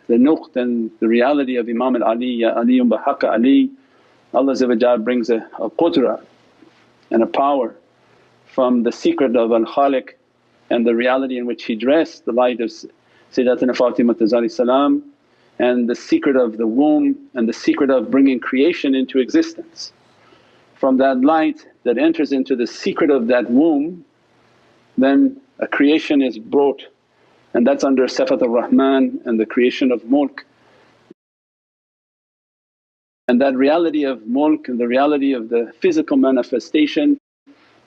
the nuqt and the reality of Imam al-Ali, Ya Aliyun bihaqq Ali, Allah brings a qudra and a power from the secret of al-Khaliq and the reality in which he dressed, the light of Sayyidatina Fatimah Zahra salam, and the secret of the womb and the secret of bringing creation into existence. From that light that enters into the secret of that womb, then a creation is brought, and that's under Sifat ar-Rahman and the creation of mulk. And that reality of mulk and the reality of the physical manifestation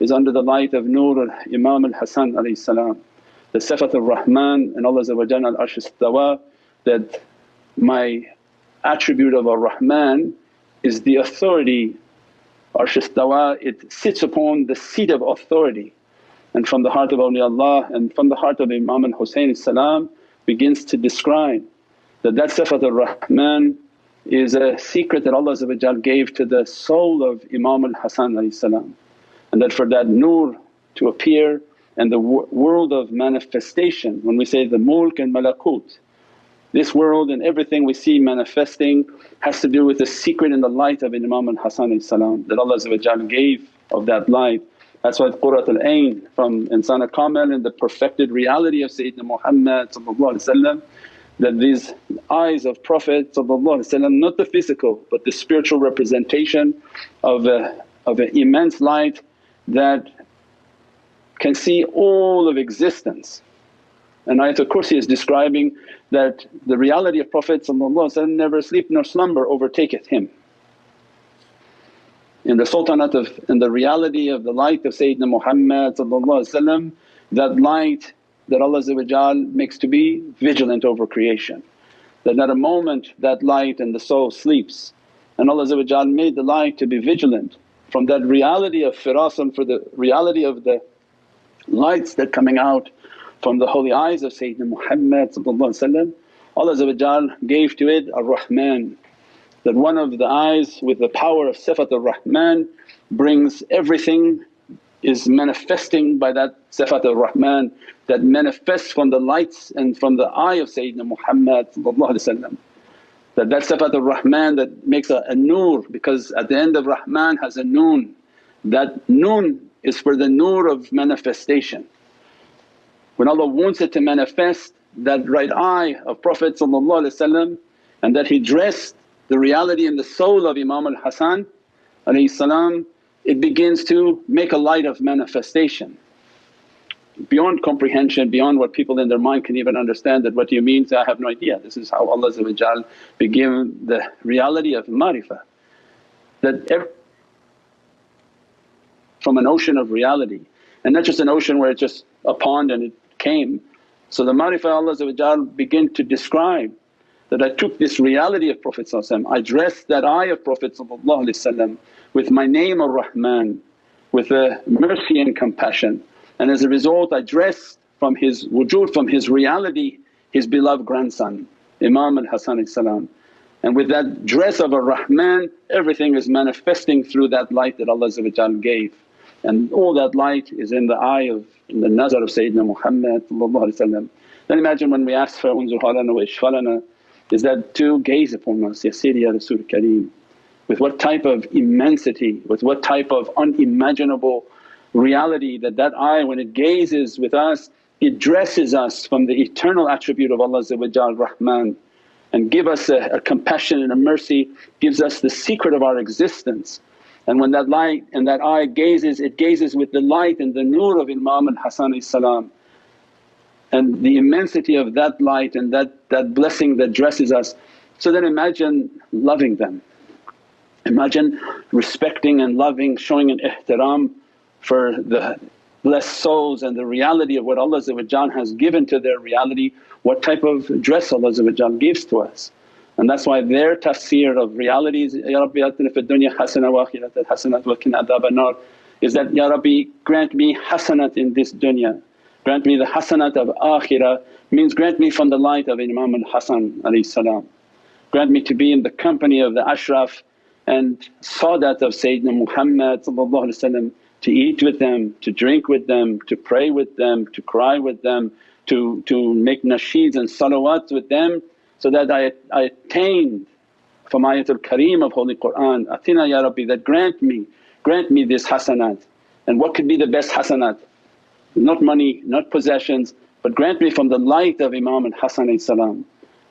is under the light of Nur Imam al-Hasan salam. The Sifat ar-Rahman and Allah al-Arsh istawa, that my attribute of ar-Rahman is the authority. Arsh istawa, it sits upon the seat of authority. And from the heart of awliyaullah and from the heart of Imam al-Husayn salam begins to describe that Sifat ar-Rahman is a secret that Allah gave to the soul of Imam al-Hasan salam. And that for that nur to appear and the world of manifestation, when we say the mulk and malakut, this world and everything we see manifesting has to do with the secret and the light of Imam al-Hasan salam that Allah gave of that light. That's why Qurratul Ayn from Insan al-Kamil and the perfected reality of Sayyidina Muhammad that these eyes of Prophet not the physical but the spiritual representation of an immense light that can see all of existence. And Ayatul Kursi is describing that the reality of Prophet never sleep nor slumber overtaketh him. In the sultanate of in the reality of the light of Sayyidina Muhammad, that light that Allah makes to be vigilant over creation. That not a moment that light and the soul sleeps, and Allah made the light to be vigilant from that reality of firasa, for the reality of the lights that coming out from the holy eyes of Sayyidina Muhammad. Allah gave to it ar-Rahman, that one of the eyes with the power of Sifat ar-Rahman brings everything, is manifesting by that Sifat ar-Rahman that manifests from the lights and from the eye of Sayyidina Muhammad. That Sifat ar-Rahman that makes a nur, because at the end of Rahman has a noon. That noon is for the nur of manifestation. When Allah wants it to manifest, that right eye of Prophet and that he dressed the reality in the soul of Imam al-Hasan, it begins to make a light of manifestation. Beyond comprehension, beyond what people in their mind can even understand, that what do you mean? Say, I have no idea. This is how Allah began the reality of ma'rifah. That from an ocean of reality, and not just an ocean where it's just a pond and it came. So the ma'rifah Allah begin to describe that I took this reality of Prophet I dressed that eye of Prophet with my name ar-Rahman, with a mercy and compassion, and as a result I dressed from his wujood, from his reality, his beloved grandson Imam al-Hasan. And with that dress of ar-Rahman everything is manifesting through that light that Allah gave, and all that light is in the eye of, in the nazar of Sayyidina Muhammad. Then imagine when we ask for unzur halana wa ishfalana, is that to gaze upon us, Ya Sayyidi Ya Rasul Kareem, with what type of immensity, with what type of unimaginable reality that eye when it gazes with us, it dresses us from the eternal attribute of Allah Rahman, and give us a compassion and a mercy, gives us the secret of our existence. And when that light and that eye gazes, it gazes with the light and the nur of Imam al-Hasan and the immensity of that light and that blessing that dresses us. So then imagine loving them, imagine respecting and loving, showing an ihtiram for the blessed souls and the reality of what Allah has given to their reality, what type of dress Allah gives to us. And that's why their tafsir of realities, Ya Rabbi atina fid dunya hasana wa akhiratal hasanat wa qina adhaban nar, is that, Ya Rabbi grant me hasanat in this dunya, grant me the hasanat of akhirah, means grant me from the light of Imam al-Hasan, grant me to be in the company of the ashraf and sadat of Sayyidina Muhammad, to eat with them, to drink with them, to pray with them, to cry with them, to make nasheeds and salawats with them. so that I attained from ayatul kareem of Holy Qur'an, Atina ya Rabbi, that grant me this hasanat. And what could be the best hasanat? Not money, not possessions, but grant me from the light of Imam al-Hasan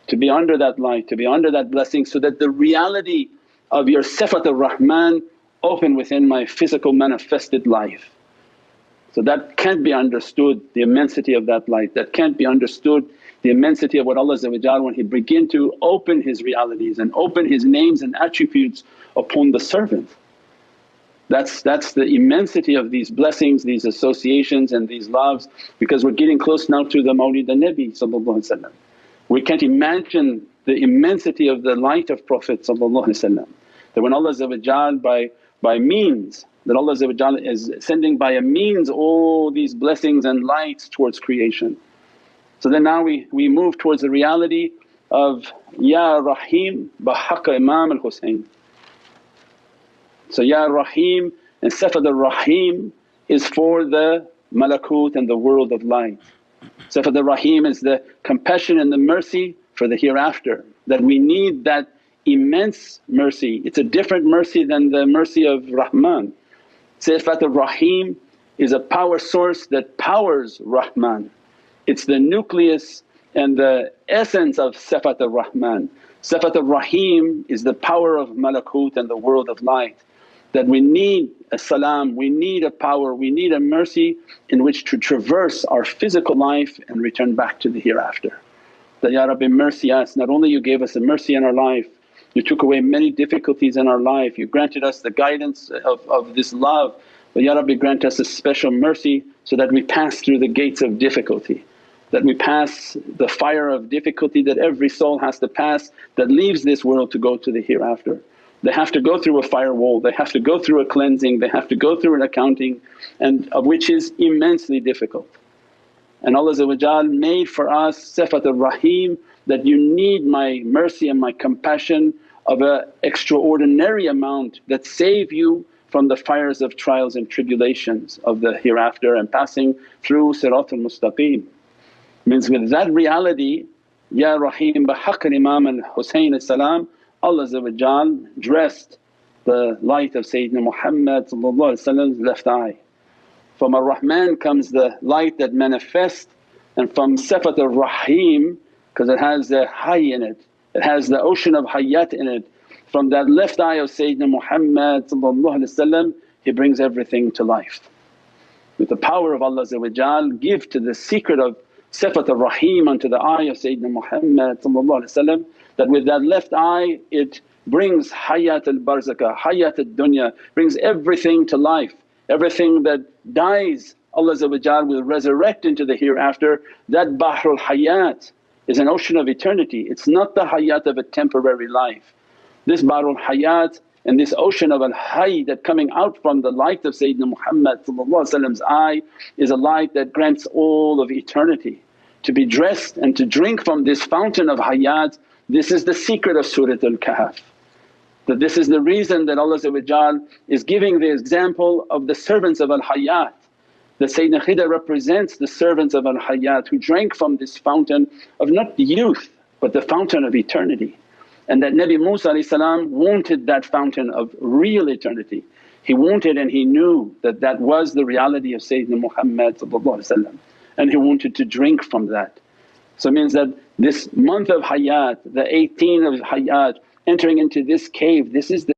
to be under that light, to be under that blessing, so that the reality of your Sifat ar-Rahman open within my physical manifested life. So that can't be understood, the immensity of that light, that can't be understood, the immensity of what Allah when He begin to open His realities and open His names and attributes upon the servant. That's the immensity of these blessings, these associations and these loves, because we're getting close now to the Mawlid al-Nabi. We can't imagine the immensity of the light of Prophet that when Allah by means, that Allah is sending by a means all these blessings and lights towards creation. So then now we move towards the reality of Ya Rahim bihaqq Imam al-Husayn. So Ya Rahim and Sifat ar-Rahim is for the malakut and the world of light. Sifat ar-Rahim is the compassion and the mercy for the hereafter, that we need that immense mercy. It's a different mercy than the mercy of Rahman. Sifat ar-Rahim is a power source that powers Rahman. It's the nucleus and the essence of Sifat ar-Rahman. Sifat ar-Rahim is the power of malakut and the world of light, that we need a salam, we need a power, we need a mercy in which to traverse our physical life and return back to the hereafter. That, Ya Rabbi, mercy us, not only you gave us a mercy in our life, you took away many difficulties in our life, you granted us the guidance of this love, but Ya Rabbi, grant us a special mercy so that we pass through the gates of difficulty, that we pass the fire of difficulty that every soul has to pass that leaves this world to go to the hereafter. They have to go through a firewall, they have to go through a cleansing, they have to go through an accounting, and of which is immensely difficult. And Allah made for us Sifat ar-Rahim, that you need my mercy and my compassion of an extraordinary amount that save you from the fires of trials and tribulations of the hereafter and passing through Siratul Mustaqeem. Means with that reality, Ya Rahim bihaqq Imam al-Husayn Allah dressed the light of Sayyidina Muhammad's left eye. From ar-Rahman comes the light that manifests, and from Sifat ar-Rahim, because it has the hayy in it, it has the ocean of hayat in it. From that left eye of Sayyidina Muhammad he brings everything to life. With the power of Allah give to the secret of Sifat ar-Rahim unto the eye of Sayyidina Muhammad, that with that left eye it brings hayat al-barzakah, hayat al-dunya, brings everything to life. Everything that dies Allah will resurrect into the hereafter. That Bahrul Hayat is an ocean of eternity, it's not the hayat of a temporary life. This Bahrul Hayat and this ocean of al-hayy that coming out from the light of Sayyidina Muhammad's eye is a light that grants all of eternity. To be dressed and to drink from this fountain of hayat, this is the secret of Surat al-Kahf. That this is the reason that Allah is giving the example of the servants of al-Hayat. That Sayyidina Khidr represents the servants of al-Hayat who drank from this fountain of not youth but the fountain of eternity. And that Nabi Musa wanted that fountain of real eternity. He wanted and he knew that that was the reality of Sayyidina Muhammad, and he wanted to drink from that. So it means that this month of hayat, the 18 of hayat, entering into this cave, this is the